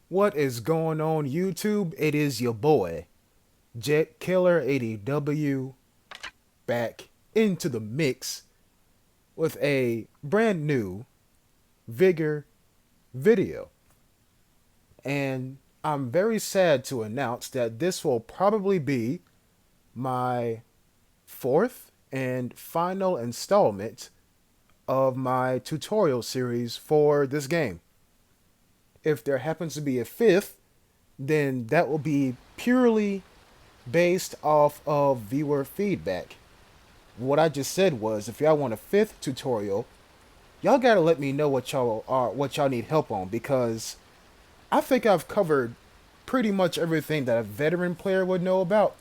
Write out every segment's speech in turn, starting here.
What is going on, YouTube? It is your boy, Jet Killer 80W, back into the mix with a brand new Vigor video. And I'm very sad to announce that this will probably be my fourth and final installment of my tutorial series for this game. If there happens to be a fifth, then that will be purely based off of viewer feedback. What I just said was, if y'all want a fifth tutorial, y'all gotta let me know what y'all need help on, because I think I've covered pretty much everything that a veteran player would know about.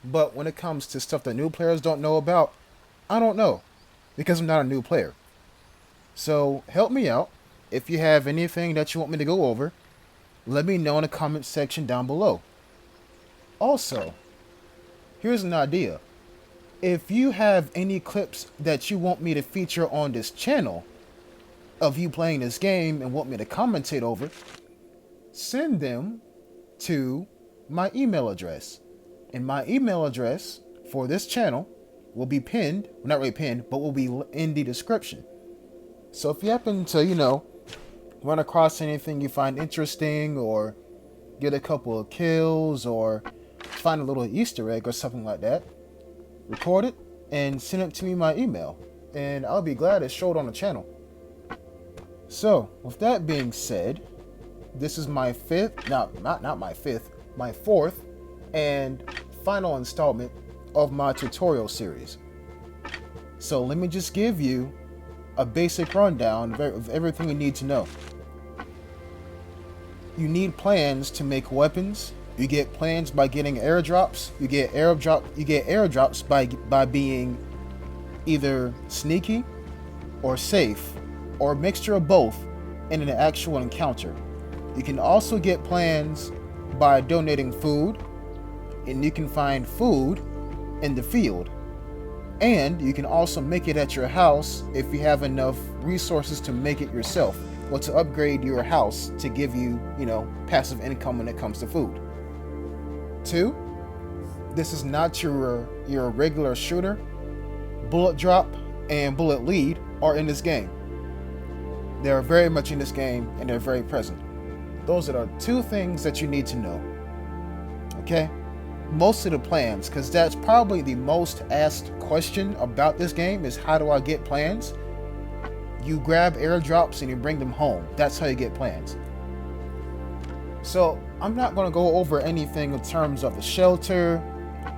But when it comes to stuff that new players don't know about, I don't know, because I'm not a new player. So help me out. If you have anything that you want me to go over, let me know in the comment section down below. Also, here's an idea. If you have any clips that you want me to feature on this channel of you playing this game and want me to commentate over, send them to my email address. And my email address for this channel will be pinned, well, not really pinned, but will be in the description. So if you happen to, run across anything you find interesting, or get a couple of kills, or find a little Easter egg or something like that, record it and send it to me my email, and I'll be glad to show it on the channel. So with that being said, this is my my fourth and final installment of my tutorial series. So let me just give you a basic rundown of everything you need to know. You need plans to make weapons. You get plans by getting airdrops. You get airdrops by being either sneaky or safe, or a mixture of both in an actual encounter. You can also get plans by donating food, and you can find food in the field. And you can also make it at your house if you have enough resources to make it yourself, or to upgrade your house to give you, passive income when it comes to food. 2, this is not your regular shooter. Bullet drop and bullet lead are in this game. They're very much in this game, and they're very present. Those are the 2 things that you need to know. Okay? Most of the plans, because that's probably the most asked question about this game, is how do I get plans? You grab airdrops and you bring them home. That's how you get plans. So I'm not going to go over anything in terms of the shelter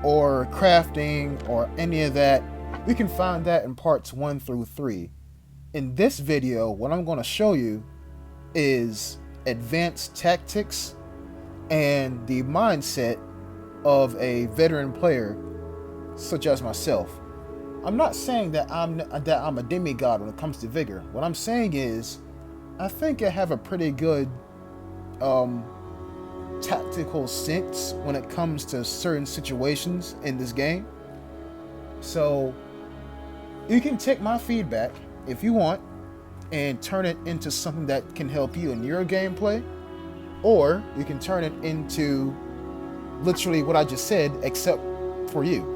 or crafting or any of that. We can find that in parts 1 through 3. In this video, what I'm going to show you is advanced tactics and the mindset of a veteran player such as myself. I'm not saying that I'm a demigod when it comes to Vigor. What I'm saying is, I think I have a pretty good tactical sense when it comes to certain situations in this game. So you can take my feedback if you want and turn it into something that can help you in your gameplay, or you can turn it into literally what I just said, except for you.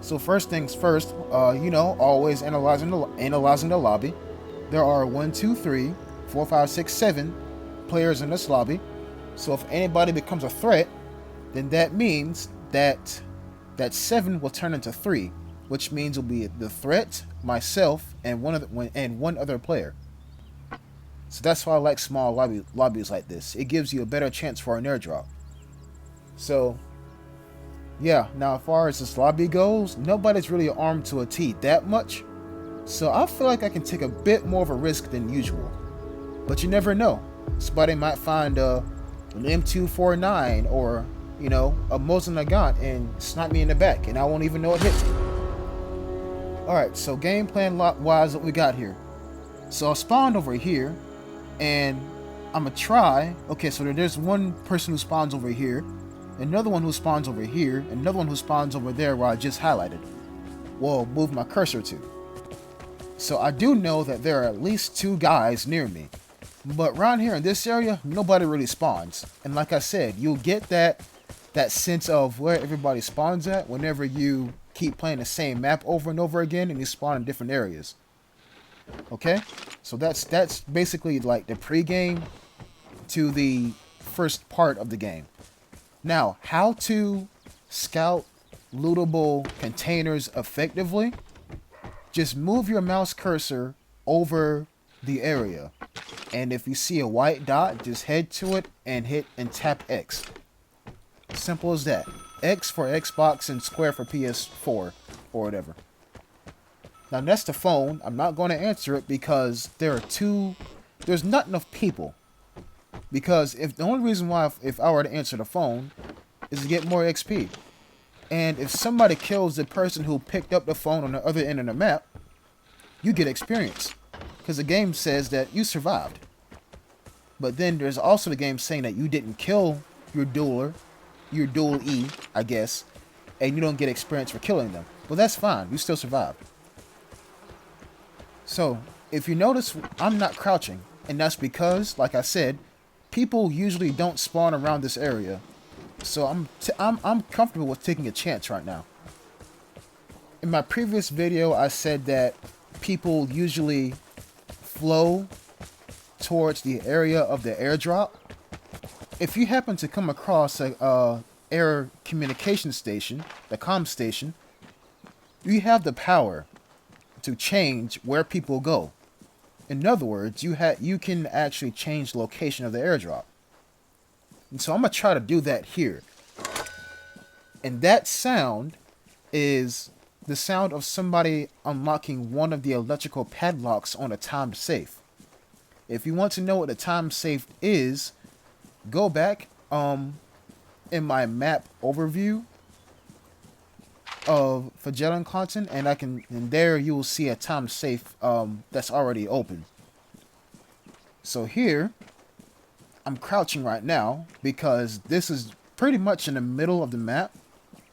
So first things first, always analyzing the lobby. There are 1, 2, 3, 4, 5, 6, 7 players in this lobby. So if anybody becomes a threat, then that means that 7 will turn into 3, which means it'll be the threat, myself, and one other player. So that's why I like small lobbies like this. It gives you a better chance for an airdrop. So yeah, now as far as this lobby goes, nobody's really armed to a T that much. So I feel like I can take a bit more of a risk than usual. But you never know. Somebody might find an M249 or, a Mosin Nagant and snipe me in the back, and I won't even know it hit me. Alright, so game plan wise, what we got here. So I spawned over here, and I'm gonna try. Okay, so there's one person who spawns over here, another one who spawns over here, another one who spawns over there where I just highlighted. Well, move my cursor to. So I do know that there are at least 2 guys near me. But around here in this area, nobody really spawns. And like I said, you'll get that sense of where everybody spawns at whenever you keep playing the same map over and over again and you spawn in different areas. Okay? So that's basically like the pregame to the first part of the game. Now, how to scout lootable containers effectively? Just move your mouse cursor over the area. And if you see a white dot, just head to it and hit and tap X. Simple as that. X for Xbox and square for PS4 or whatever. Now that's the phone. I'm not going to answer it because there's not enough people. Because if the only reason why if I were to answer the phone is to get more XP. And if somebody kills the person who picked up the phone on the other end of the map, you get experience. Because the game says that you survived. But then there's also the game saying that you didn't kill your dueler, your duelee, I guess, and you don't get experience for killing them. Well, that's fine. You still survived. So, if you notice, I'm not crouching. And that's because, like I said, people usually don't spawn around this area. So I'm comfortable with taking a chance right now. In my previous video, I said that people usually flow towards the area of the airdrop. If you happen to come across a air communication station, the comm station, you have the power to change where people go. In other words, you can actually change the location of the airdrop. And so I'm going to try to do that here. And that sound is the sound of somebody unlocking one of the electrical padlocks on a timed safe. If you want to know what a timed safe is, go back in my map overview of Vigor content, and there you will see a timed safe that's already open. So here, I'm crouching right now because this is pretty much in the middle of the map,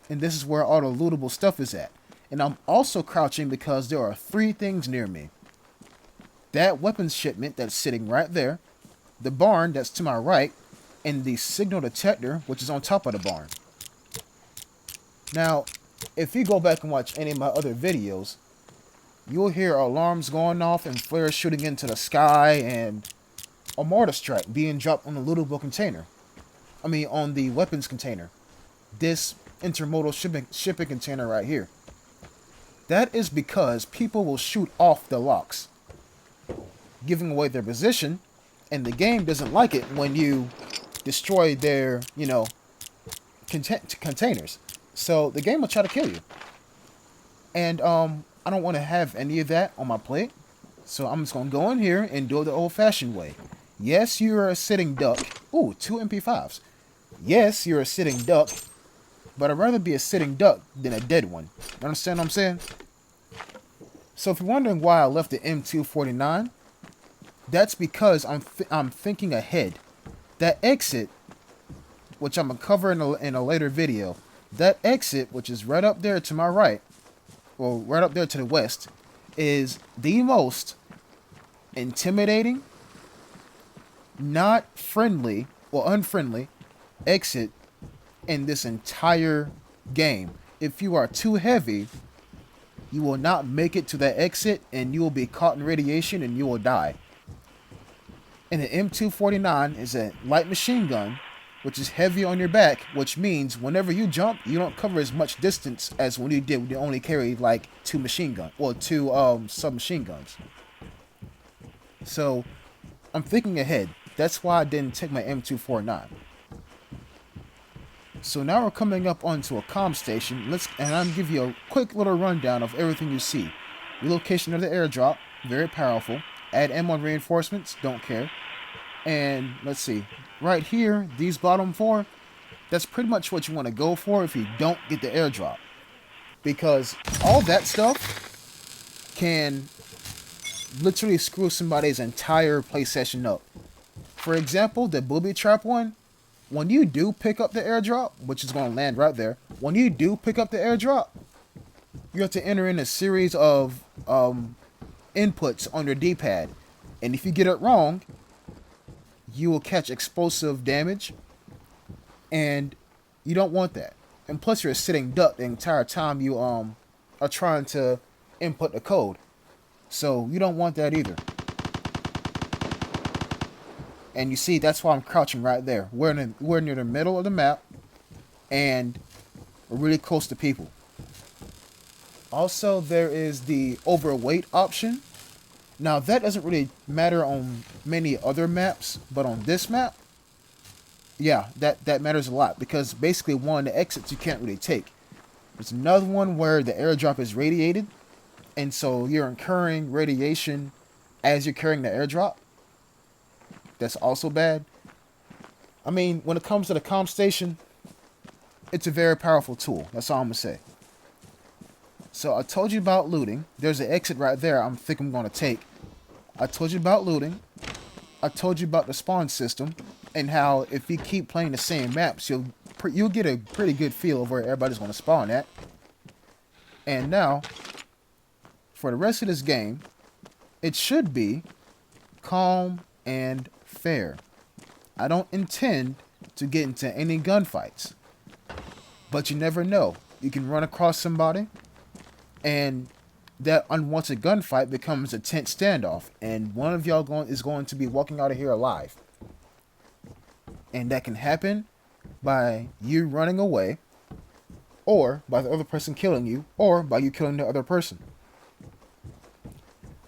and this is where all the lootable stuff is at. And I'm also crouching because there are 3 things near me. That weapons shipment that's sitting right there, the barn that's to my right, and the signal detector which is on top of the barn. Now, if you go back and watch any of my other videos, you'll hear alarms going off and flares shooting into the sky and a mortar strike being dropped on the lootable container. I mean, on the weapons container. This intermodal shipping container right here. That is because people will shoot off the locks, giving away their position, and the game doesn't like it when you destroy their, containers. So the game will try to kill you. And I don't want to have any of that on my plate. So I'm just going to go in here and do it the old-fashioned way. Yes, you're a sitting duck. Ooh, 2 MP5s. Yes, you're a sitting duck. But I'd rather be a sitting duck than a dead one. You understand what I'm saying? So if you're wondering why I left the M249, that's because I'm thinking ahead. That exit, which I'm going to cover in a later video, that exit, which is right up there to my right, or right up there to the west, is the most intimidating, not friendly, or unfriendly exit in this entire game. If you are too heavy, you will not make it to that exit, and you will be caught in radiation and you will die. And the M249 is a light machine gun, which is heavy on your back, which means whenever you jump, you don't cover as much distance as when you did when you only carried like 2 machine guns, or 2 submachine guns. So I'm thinking ahead. That's why I didn't take my M249. So now we're coming up onto a comm station. And I'm give you a quick little rundown of everything you see. Relocation of the airdrop, very powerful. Add ammo and reinforcements, don't care. And let's see, right here, these bottom 4, that's pretty much what you want to go for if you don't get the airdrop. Because all that stuff can literally screw somebody's entire play session up. For example, the booby trap one, when you do pick up the airdrop, which is going to land right there, when you do pick up the airdrop, you have to enter in a series of inputs on your D-pad. And if you get it wrong, you will catch explosive damage, and you don't want that. And plus, you're a sitting duck the entire time you are trying to input the code, so you don't want that either. And you see, that's why I'm crouching right there. We're near the middle of the map, and we're really close to people. Also, there is the overweight option. Now, that doesn't really matter on many other maps, but on this map, yeah, that matters a lot, because basically one of the exits you can't really take. There's another one where the airdrop is radiated, and so you're incurring radiation as you're carrying the airdrop. That's also bad. I mean, when it comes to the comm station, it's a very powerful tool. That's all I'm going to say. So I told you about looting. There's an exit right there I think I'm going to take. I told you about looting. I told you about the spawn system, and how if you keep playing the same maps, you'll get a pretty good feel of where everybody's going to spawn at. And now, for the rest of this game, it should be calm and fair. I don't intend to get into any gunfights, but you never know. You can run across somebody, and that unwanted gunfight becomes a tense standoff, and one of y'all is going to be walking out of here alive. And that can happen by you running away, or by the other person killing you, or by you killing the other person.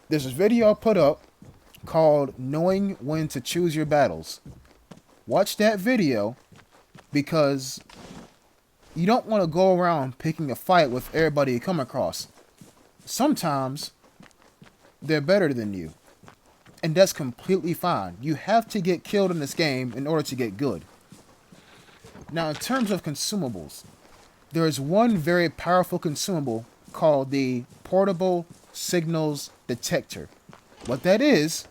There's a video I put up called Knowing When to Choose Your Battles. Watch that video, because you don't want to go around picking a fight with everybody you come across. Sometimes they're better than you, and that's completely fine. You have to get killed in this game in order to get good. Now, in terms of consumables, there is one very powerful consumable called the Portable Signals Detector. What that is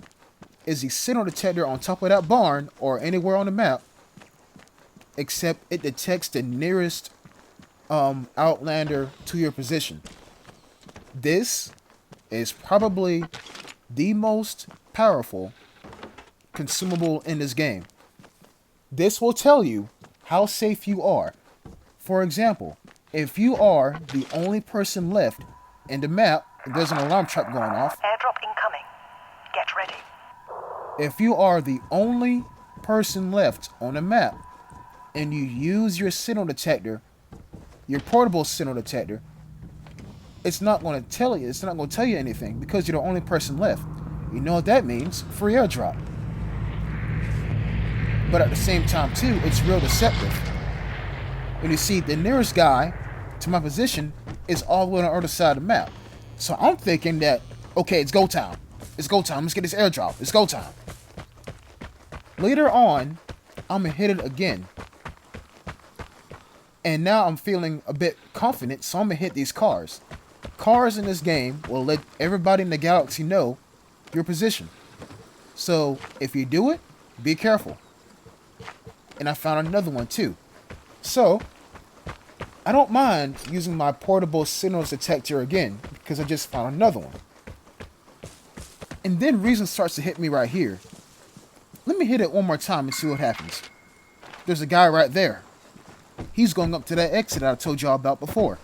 the signal detector on top of that barn or anywhere on the map, except it detects the nearest outlander to your position. This is probably the most powerful consumable in this game. This will tell you how safe you are. For example, if you are the only person left in the map, there's an alarm trap going off. Airdrop incoming. Get ready. If you are the only person left on the map, and you use your signal detector, your portable signal detector, it's not going to tell you anything, because you're the only person left. You know what that means? Free airdrop. But at the same time too, it's real deceptive. And you see, the nearest guy to my position is all the way on the other side of the map. So I'm thinking that, okay, it's go time. It's go time. Let's get this airdrop. It's go time. Later on, I'm going to hit it again. And now I'm feeling a bit confident, so I'm going to hit these cars. Cars in this game will let everybody in the galaxy know your position. So if you do it, be careful. And I found another one too. So I don't mind using my portable signals detector again, because I just found another one. And then reason starts to hit me right here. Let me hit it one more time and see what happens. There's a guy right there. He's going up to that exit that I told y'all about before.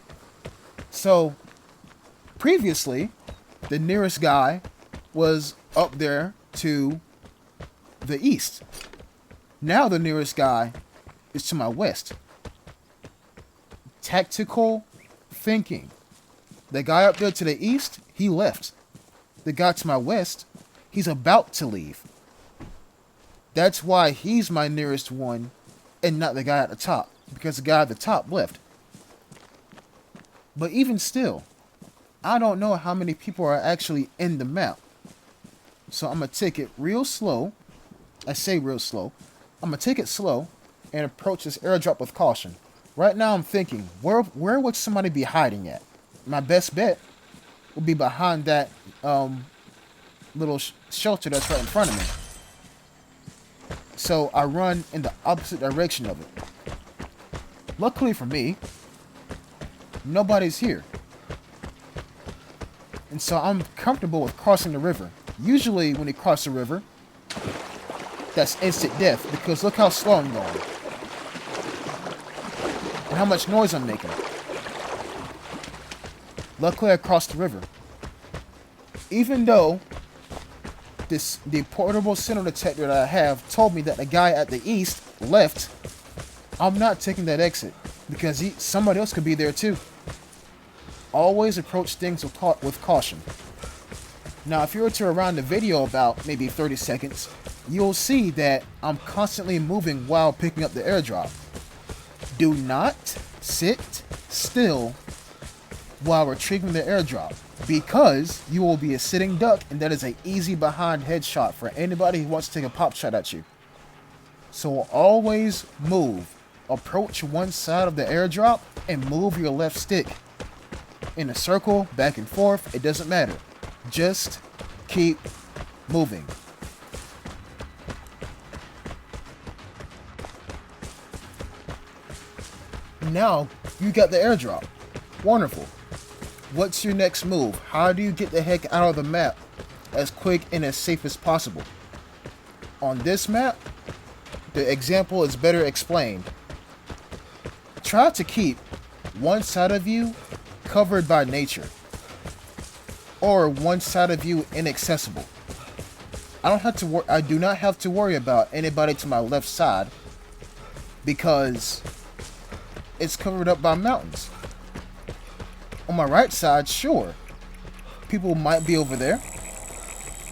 So previously, the nearest guy was up there to the east. Now the nearest guy is to my west. Tactical thinking. The guy up there to the east, he left. The guy to my west, he's about to leave. That's why he's my nearest one and not the guy at the top, because the guy at the top left. But even still, I don't know how many people are actually in the map. So I'm going to take it real slow. I say real slow. I'm going to take it slow and approach this airdrop with caution. Right now I'm thinking, where would somebody be hiding at? My best bet would be behind that little shelter that's right in front of me. So I run in the opposite direction of it. Luckily for me, nobody's here. And so I'm comfortable with crossing the river. Usually when you cross the river, that's instant death, because look how slow I'm going. And how much noise I'm making. Luckily I crossed the river. Even though the portable signal detector that I have told me that the guy at the east left, I'm not taking that exit, because somebody else could be there too. Always approach things with caution. Now, if you were to rewind the video about maybe 30 seconds, you'll see that I'm constantly moving while picking up the airdrop. Do not sit still while retrieving the airdrop, because you will be a sitting duck, and that is an easy behind headshot for anybody who wants to take a pop shot at you. So always move. Approach one side of the airdrop and move your left stick. In a circle, back and forth, it doesn't matter. Just keep moving. Now, you got the airdrop. Wonderful. What's your next move? How do you get the heck out of the map as quick and as safe as possible? On this map, the example is better explained. Try to keep one side of you covered by nature, or one side of you inaccessible. I do not have to worry about anybody to my left side, because it's covered up by mountains. On my right side, sure, people might be over there.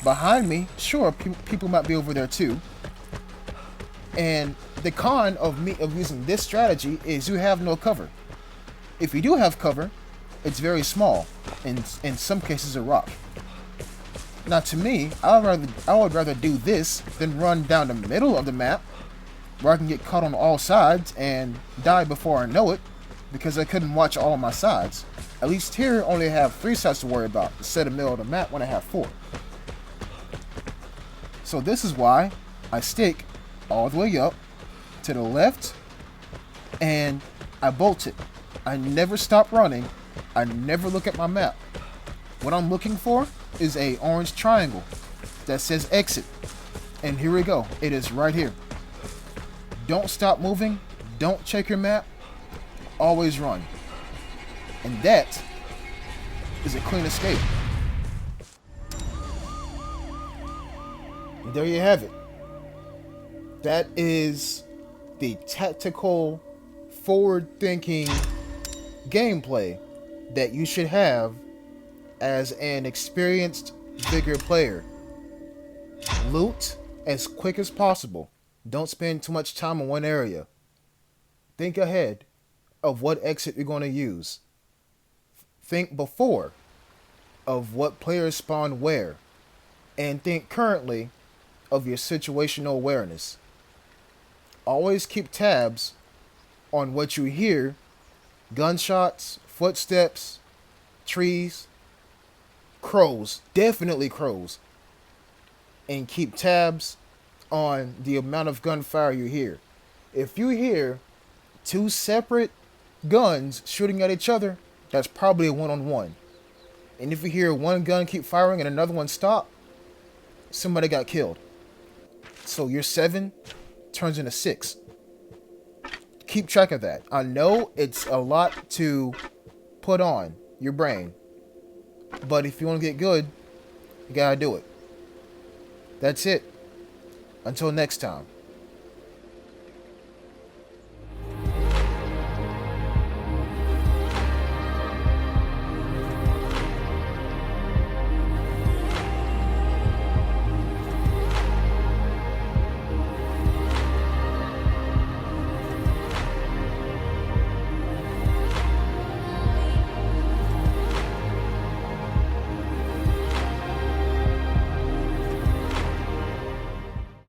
Behind me, sure, people might be over there too. And the con of using this strategy is you have no cover. If you do have cover, it's very small, and in some cases a rock. Now, to me, I would rather do this than run down the middle of the map, where I can get caught on all sides and die before I know it, because I couldn't watch all of my sides. At least here, I only have 3 sides to worry about instead of the middle of the map when I have 4. So this is why I stick all the way up to the left, and I bolt it. I never stop running. I never look at my map. What I'm looking for is a orange triangle that says exit. And here we go. It is right here. Don't stop moving. Don't check your map. Always run. And that is a clean escape. And there you have it. That is the tactical, forward-thinking gameplay that you should have as an experienced Vigor player. Loot as quick as possible. Don't spend too much time in one area. Think ahead of what exit you're going to use. Think before of what players spawn where. And think currently of your situational awareness. Always keep tabs on what you hear. Gunshots, footsteps, trees, crows, definitely crows. And keep tabs on the amount of gunfire you hear. If you hear 2 separate guns shooting at each other, that's probably a one-on-one. And if you hear one gun keep firing and another one stop, somebody got killed. So your 7 turns into 6. Keep track of that. I know it's a lot to put on your brain, but if you want to get good, you gotta do it. That's it. Until next time.